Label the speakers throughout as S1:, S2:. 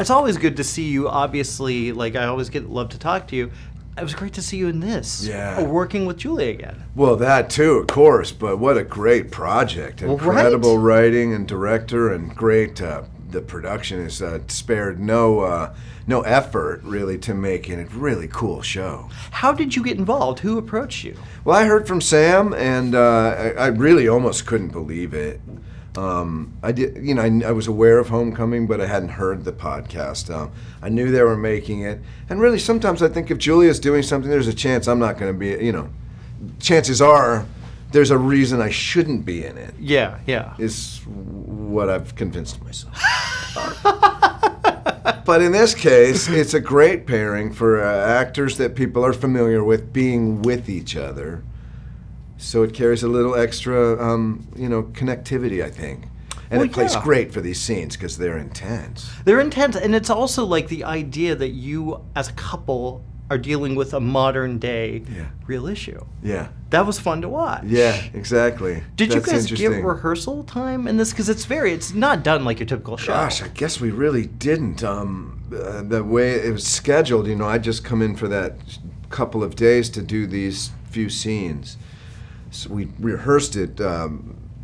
S1: It's always good to see you, obviously, like I always love to talk to you. It was great to see you in this.
S2: Yeah.
S1: Working with Julie again.
S2: Well, that too, of course, but what a great project. Incredible writing and director, and great, the production is spared no effort, really, to make it a really cool show. How
S1: did you get involved? Who approached you?
S2: Well, I heard from Sam, and I really almost couldn't believe it. I was aware of Homecoming, but I hadn't heard the podcast. I knew they were making it, and really sometimes I think if Julia's doing something, there's a chance I'm not going to be, chances are there's a reason I shouldn't be in it.
S1: Yeah, yeah.
S2: Is what I've convinced myself. But in this case, it's a great pairing for actors that people are familiar with being with each other. So it carries a little extra, connectivity, I think. And it plays great for these scenes because they're intense.
S1: They're intense, and it's also like the idea that you, as a couple, are dealing with a modern-day real issue.
S2: Yeah.
S1: That was fun to watch.
S2: Yeah, exactly.
S1: Did you guys give rehearsal time in this? Because it's not done like your typical show.
S2: Gosh, I guess we really didn't. The way it was scheduled, I'd just come in for that couple of days to do these few scenes. So we rehearsed it,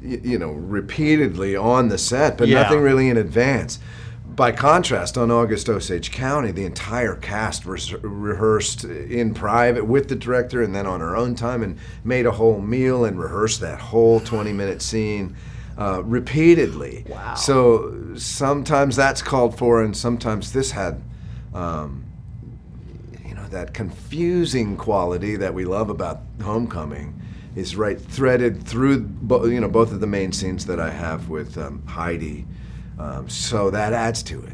S2: repeatedly on the set, but nothing really in advance. By contrast, on August Osage County, the entire cast rehearsed in private with the director and then on our own time, and made a whole meal and rehearsed that whole 20-minute scene repeatedly.
S1: Wow.
S2: So sometimes that's called for, and sometimes this had that confusing quality that we love about Homecoming. Is threaded through both of the main scenes that I have with Heidi, so that adds to it.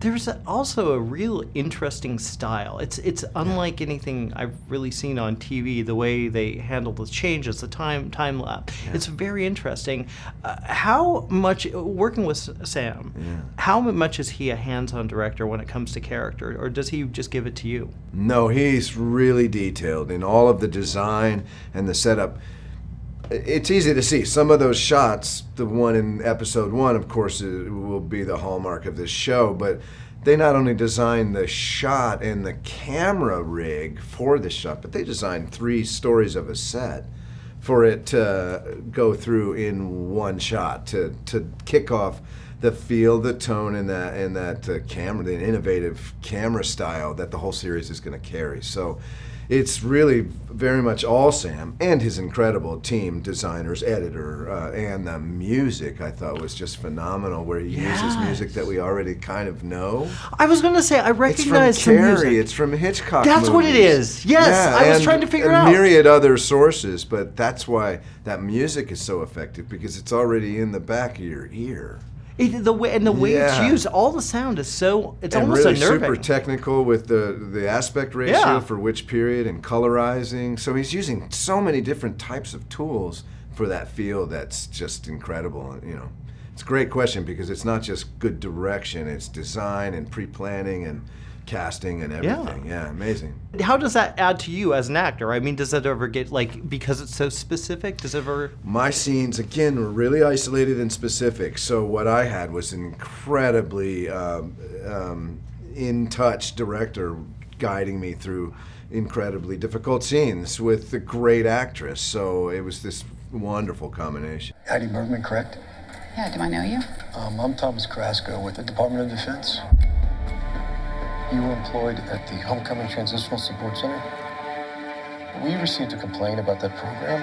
S1: There's also a real interesting style. It's unlike anything I've really seen on TV. The way they handle the changes, the time lapse. Yeah. It's very interesting. How much working with Sam? Yeah. How much is he a hands-on director when it comes to character, or does he just give it to you?
S2: No, he's really detailed in all of the design and the setup. It's easy to see. Some of those shots, the one in episode 1, of course, it will be the hallmark of this show, but they not only designed the shot and the camera rig for the shot, but they designed 3 stories of a set for it to go through in one shot, to kick off the feel, the tone, and that camera, the innovative camera style that the whole series is going to carry. So it's really very much all Sam and his incredible team, designers, editor, and the music I thought was just phenomenal, where he uses music that we already kind of know.
S1: I was going to say, I recognize
S2: it's from
S1: some
S2: Carrie,
S1: music.
S2: It's from Hitchcock
S1: That's
S2: movies.
S1: what it is. Yes,
S2: yeah,
S1: I was trying to figure out.
S2: And myriad other sources, but that's why that music is so effective, because it's already in the back of your ear.
S1: The way it's used, all the sound is so, it's
S2: and
S1: almost
S2: really
S1: unnerving.
S2: Super technical with the aspect ratio for which period and colorizing. So he's using so many different types of tools for that feel that's just incredible. It's a great question, because it's not just good direction, it's design and pre-planning and casting and everything. Yeah, amazing.
S1: How does that add to you as an actor? I mean, does that ever get, because it's so specific, does it ever...
S2: My scenes, again, were really isolated and specific, so what I had was an incredibly in-touch director guiding me through incredibly difficult scenes with a great actress, so it was this wonderful combination.
S3: Heidi Bergman, correct?
S4: Yeah, do I know you?
S3: I'm Thomas Carrasco with the Department of Defense. You were employed at the Homecoming Transitional Support Center. We received a complaint about that program.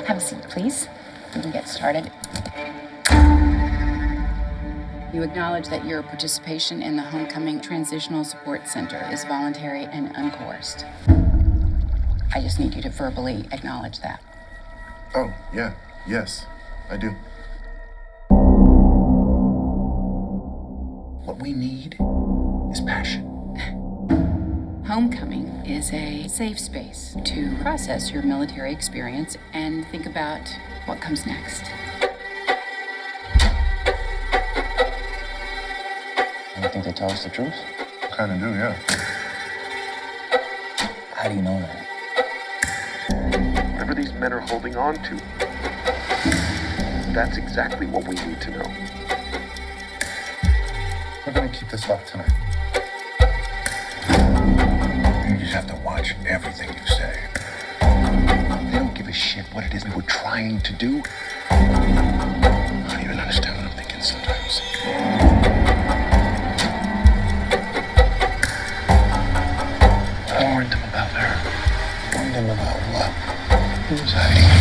S4: Have a seat, please. We can get started. You acknowledge that your participation in the Homecoming Transitional Support Center is voluntary and uncoerced. I just need you to verbally acknowledge that.
S3: Oh, yeah. Yes. I do. What we need is passion.
S4: Homecoming is a safe space to process your military experience and think about what comes next.
S3: You think they tell us the truth? Kind of do, yeah. How do you know that?
S5: Whatever these men are holding on to, That's exactly what we need to know.
S3: We're gonna keep this locked tonight. You just have to watch everything you say.
S5: They don't give a shit what it is we were trying to do.
S3: I don't even understand what I'm thinking sometimes.
S5: Warned him about her.
S3: Warned him about what?
S5: Who's Heidi?